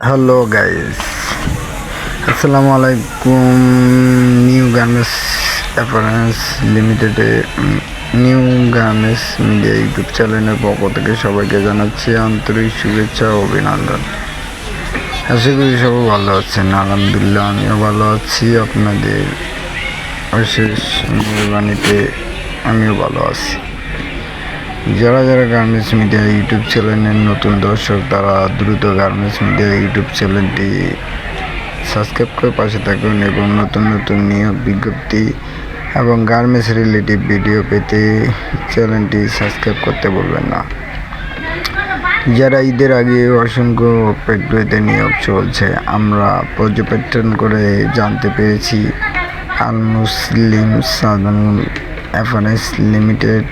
Hello guys, আসসালামু আলাইকুম। New garments অ্যাপারেন্স লিমিটেডে নিউ গার্মেন্টস মিডিয়া ইউটিউব চ্যানেলের পক্ষ থেকে সবাইকে জানাচ্ছি আন্তরিক শুভেচ্ছা ও অভিনন্দন। আশা করি সবাই ভালো আছেন। আলহামদুলিল্লাহ আমিও ভালো আছি। আপনাদের অশেষ মেহরবানিতে আমিও ভালো আছি। যারা গার্মেন্টস মিডিয়া ইউটিউব চ্যানেলের নতুন দর্শক, তারা দ্রুত গার্মেন্টস মিডিয়া ইউটিউব চ্যানেলটি সাবস্ক্রাইব করে পাশে থাকুন এবং নতুন নতুন নিয়োগ বিজ্ঞপ্তি এবং গার্মেন্টস রিলেটিভ ভিডিও পেতে চ্যানেলটি সাবস্ক্রাইব করতে ভুলবেন না। যারা ঈদের আগে অসংখ্য ফ্যাক্টরিতে নিয়োগ চলছে, আমরা পর্যবেক্ষণ করে জানতে পেরেছি আল মুসলিম সাধারণ অ্যাপারেন্স লিমিটেড,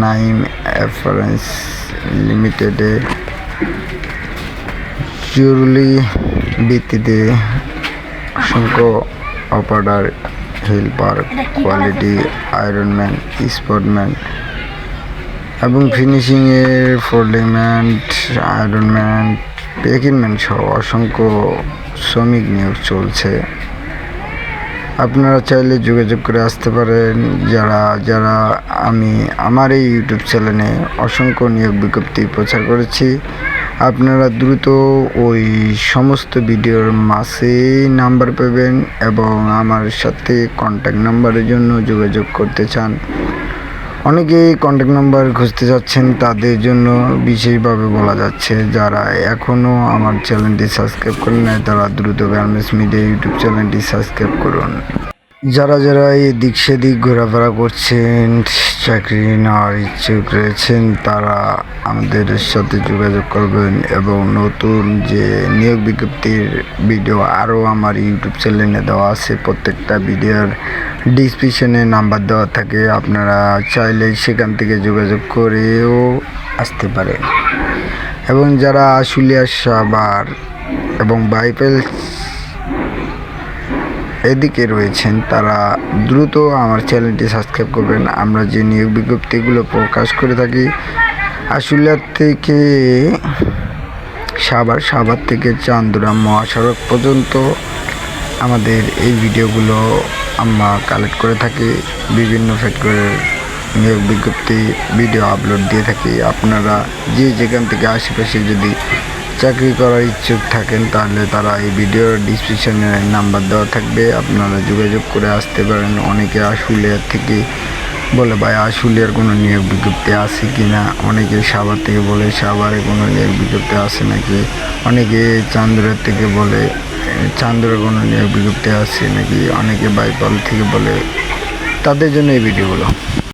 নাইম অ্যাপারেন্স লিমিটেডে জরুরি ভিত্তিতে অসংখ্য অপারেটর, হেল্পার, কোয়ালিটি আয়রনম্যান, স্পটম্যান এবং ফিনিশিংয়ের ফোল্ডিংম্যান, আয়রনম্যান, প্যাকিংম্যান সহ অসংখ্য শ্রমিক নিয়োগ চলছে। আপনারা চাইলে যোগাযোগ করে আসতে পারেন। যারা আমি আমার এই ইউটিউব চ্যানেলে অসংখ্য নিয়োগ বিজ্ঞপ্তি প্রচার করেছি, আপনারা দ্রুত ওই সমস্ত ভিডিওর মাঝে নাম্বার পাবেন এবং আমার সাথে কন্ট্যাক্ট নাম্বারের জন্য যোগাযোগ করতে চান। অনেকেই কন্ট্যাক্ট নাম্বার খুঁজতে যাচ্ছেন, তাদের জন্য বিশেষভাবে বলা যাচ্ছে, যারা এখনও আমার চ্যানেলটি সাবস্ক্রাইব করেন নাই, তারা দ্রুত গার্মেন্টস মিডিয়া ইউটিউব চ্যানেলটি সাবস্ক্রাইব করুন। যারা এদিক সেদিক ঘোরাফেরা করছেন, চাকরি নেওয়ার ইচ্ছুক রয়েছেন, তারা আমাদের সাথে যোগাযোগ করবেন এবং নতুন যে নিয়োগ বিজ্ঞপ্তির ভিডিও আরও আমার ইউটিউব চ্যানেলে দেওয়া আছে। প্রত্যেকটা ভিডিওর ডিসক্রিপশনে নাম্বার দেওয়া থাকে, আপনারা চাইলে সেখান থেকে যোগাযোগ করেও আসতে পারেন। এবং যারা আশুলিয়া, সাভার এবং বাইপাল এদিকে রয়েছেন, তারা দ্রুত আমার চ্যানেলটি সাবস্ক্রাইব করবেন। আমরা যে নিয়োগ বিজ্ঞপ্তিগুলো প্রকাশ করে থাকি আশুলিয়া থেকে সাভার থেকে চান্দুরা মহাসড়ক পর্যন্ত, আমাদের এই ভিডিওগুলো আমরা কালেক্ট করে থাকি। বিভিন্ন ফ্যাক্টরির নিয়োগ বিজ্ঞপ্তি ভিডিও আপলোড দিয়ে থাকি। আপনারা যেখান থেকে আশেপাশে যদি চাকরি করার ইচ্ছুক থাকেন, তাহলে তারা এই ভিডিওর ডিসক্রিপশনে নাম্বার দেওয়া থাকবে, আপনারা যোগাযোগ করে আসতে পারেন। অনেকে আশুলিয়ার থেকে বলে, ভাই আশুলিয়ার কোনো নিয়োগ বিজ্ঞপ্তি আছে কি না। অনেকে সাভার থেকে বলে, সাভারে কোনো নিয়োগ বিজ্ঞপ্তি আছে নাকি। অনেকে চান্দুরার থেকে বলে, চান্দুরার কোনো নিয়োগ বিজ্ঞপ্তি আছে নাকি। অনেকে বাইপাল থেকে বলে, তাদের জন্য এই ভিডিওগুলো।